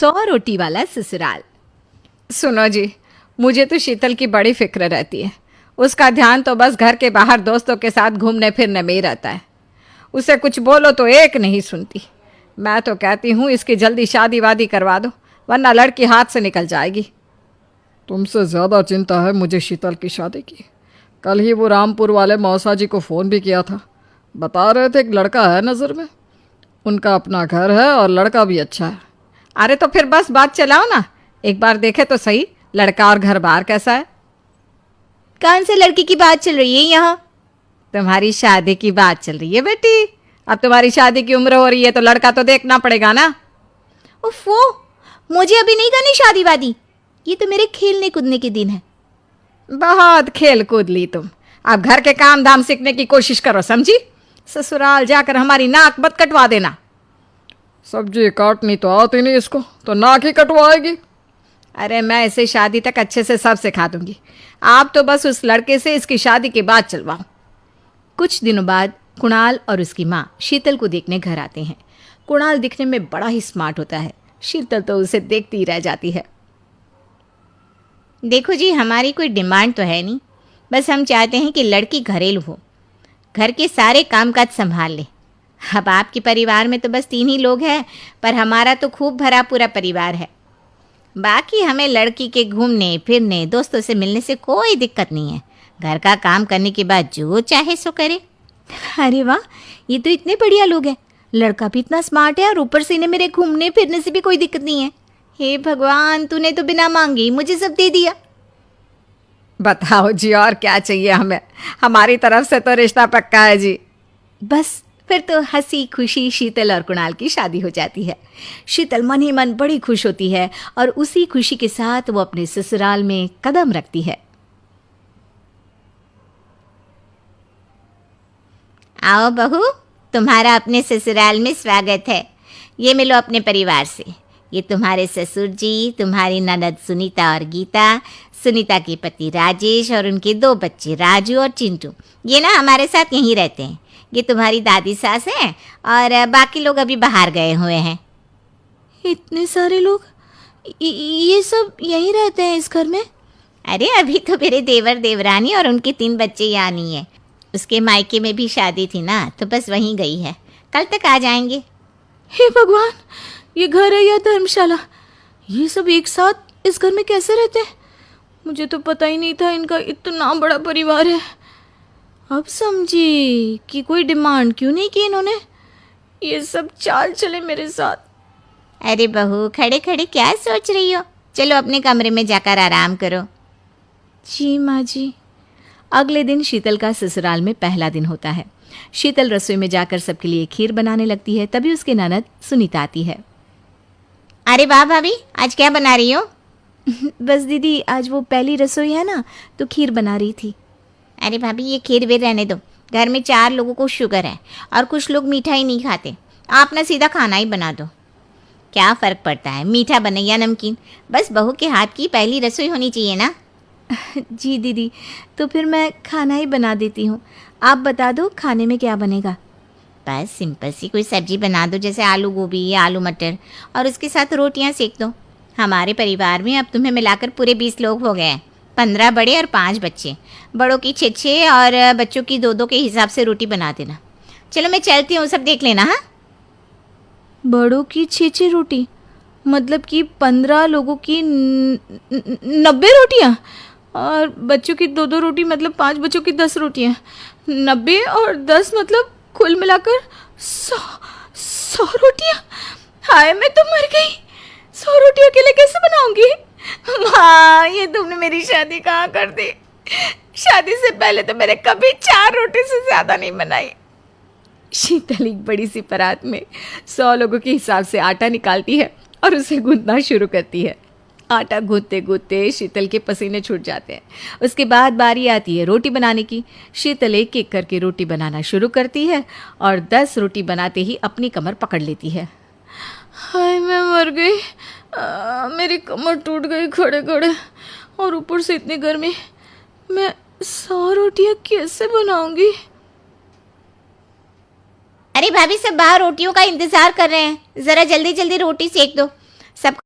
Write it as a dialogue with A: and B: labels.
A: 100 रोटी वाला ससुराल। सुनो जी, मुझे तो शीतल की बड़ी फिक्र रहती है। उसका ध्यान तो बस घर के बाहर दोस्तों के साथ घूमने फिरने में ही रहता है। उसे कुछ बोलो तो एक नहीं सुनती। मैं तो कहती हूँ इसकी जल्दी शादी वादी करवा दो, वरना लड़की हाथ से निकल जाएगी।
B: तुमसे ज़्यादा चिंता है मुझे शीतल की शादी की। कल ही वो रामपुर वाले मौसा जी को फ़ोन भी किया था। बता रहे थे एक लड़का है नज़र में। उनका अपना घर है और लड़का भी अच्छा है।
A: अरे तो फिर बस बात चलाओ ना, एक बार देखे तो सही लड़का और घर बार कैसा है।
C: कौन से लड़की की बात चल रही है यहाँ?
A: तुम्हारी शादी की बात चल रही है बेटी। अब तुम्हारी शादी की उम्र हो रही है तो लड़का तो देखना पड़ेगा ना।
C: उफ़ो, मुझे अभी नहीं करनी शादी वादी। ये तो मेरे खेलने कूदने के दिन है।
A: बहुत खेल कूद ली तुम, अब घर के काम धाम सीखने की कोशिश करो, समझी? ससुराल जाकर हमारी नाक मत कटवा देना।
B: सब्जी काटनी तो आती नहीं इसको, तो नाक ही कटवाएगी।
A: अरे मैं इसे शादी तक अच्छे से सब सिखा दूंगी। आप तो बस उस लड़के से इसकी शादी के बाद चलवाओ। कुछ दिनों बाद कुणाल और उसकी माँ शीतल को देखने घर आते हैं। कुणाल दिखने में बड़ा ही स्मार्ट होता है। शीतल तो उसे देखती ही रह जाती है।
C: देखो जी, हमारी कोई डिमांड तो है नहीं, बस हम चाहते हैं कि लड़की घरेलू हो, घर के सारे कामकाज संभाल ले। अब आपके परिवार में तो बस 3 ही लोग हैं, पर हमारा तो खूब भरा पूरा परिवार है। बाकी हमें लड़की के घूमने फिरने दोस्तों से मिलने से कोई दिक्कत नहीं है। घर का काम करने के बाद जो चाहे सो करे। अरे वाह, ये तो इतने बढ़िया लोग हैं। लड़का भी इतना स्मार्ट है और ऊपर से इन्हें मेरे घूमने फिरने से भी कोई दिक्कत नहीं है। हे भगवान, तूने तो बिना मांगे ही मुझे सब दे दिया।
A: बताओ जी, और क्या चाहिए हमें? हमारी तरफ से तो रिश्ता पक्का है जी।
C: बस फिर तो हंसी खुशी शीतल और कुणाल की शादी हो जाती है। शीतल मन ही मन बड़ी खुश होती है और उसी खुशी के साथ वो अपने ससुराल में कदम रखती है। आओ बहू, तुम्हारा अपने ससुराल में स्वागत है। ये मिलो अपने परिवार से। ये तुम्हारे ससुर जी, तुम्हारी ननद सुनीता और गीता, सुनीता के पति राजेश और उनके 2 बच्चे राजू और चिंटू। ये ना हमारे साथ यहीं रहते हैं। ये तुम्हारी दादी सास है और बाकी लोग अभी बाहर गए हुए हैं। इतने सारे लोग, ये सब यहीं रहते हैं इस घर में? अरे अभी तो मेरे देवर देवरानी और उनके 3 बच्चे यहाँ नहीं है। उसके मायके में भी शादी थी ना, तो बस वहीं गई है। कल तक आ जाएंगे। हे भगवान, ये घर है या धर्मशाला? ये सब एक साथ इस घर में कैसे रहते हैं? मुझे तो पता ही नहीं था इनका इतना बड़ा परिवार है। अब समझी कि कोई डिमांड क्यों नहीं की इन्होंने। ये सब चाल चले मेरे साथ। अरे बहू, खड़े खड़े क्या सोच रही हो? चलो अपने कमरे में जाकर आराम करो।
A: जी माँ जी। अगले दिन शीतल का ससुराल में पहला दिन होता है। शीतल रसोई में जाकर सबके लिए खीर बनाने लगती है। तभी उसके ननद सुनीता आती है।
C: अरे वाह भाभी, आज क्या बना रही हो?
A: बस दीदी, आज वो पहली रसोई है ना, तो खीर बना रही थी।
C: अरे भाभी, ये खीर वीर रहने दो। घर में 4 लोगों को शुगर है और कुछ लोग मीठा ही नहीं खाते। आप ना सीधा खाना ही बना दो। क्या फ़र्क पड़ता है मीठा बने या नमकीन? बस बहू के हाथ की पहली रसोई होनी चाहिए ना।
A: जी दीदी, तो फिर मैं खाना ही बना देती हूँ। आप बता दो खाने में क्या बनेगा?
C: बस सिंपल सी कोई सब्जी बना दो, जैसे आलू गोभी या आलू मटर, और उसके साथ रोटियां सेक दो। हमारे परिवार में अब तुम्हें मिलाकर पूरे 20 लोग हो गए हैं। 15 बड़े और 5 बच्चे। बड़ों की 6-6 और बच्चों की 2-2 के हिसाब से रोटी बना देना। चलो मैं चलती हूँ, सब देख लेना। हाँ,
A: बड़ों की 6-6 रोटी मतलब कि 15 लोगों की 90 रोटियाँ, और बच्चों की 2-2 रोटी मतलब 5 बच्चों की 10 रोटियाँ। 90 और 10 मतलब कुल मिलाकर 100 रोटियाँ। हाय, मैं तो मर गई। 100 रोटी अकेले कैसे बनाऊंगी? माँ, ये तुमने मेरी शादी कहाँ कर दी? शादी से पहले तो मैंने कभी 4 रोटी से ज़्यादा नहीं बनाई। शीतल एक बड़ी सी परात में 100 लोगों के हिसाब से आटा निकालती है और उसे गूंथना शुरू करती है। आटा गूंथते गूंथते शीतल के पसीने छूट जाते हैं। उसके बाद बारी आती है रोटी बनाने की। शीतल एक एक करके रोटी बनाना शुरू करती है और 10 रोटी बनाते ही अपनी कमर पकड़ लेती है। हाय, मैं मर गई। मेरी कमर टूट गई खड़े खड़े, और ऊपर से इतनी गर्मी। मैं 100 रोटियां कैसे बनाऊंगी?
C: अरे भाभी, सब बाहर रोटियों का इंतजार कर रहे हैं। ज़रा जल्दी जल्दी रोटी सेक दो। सब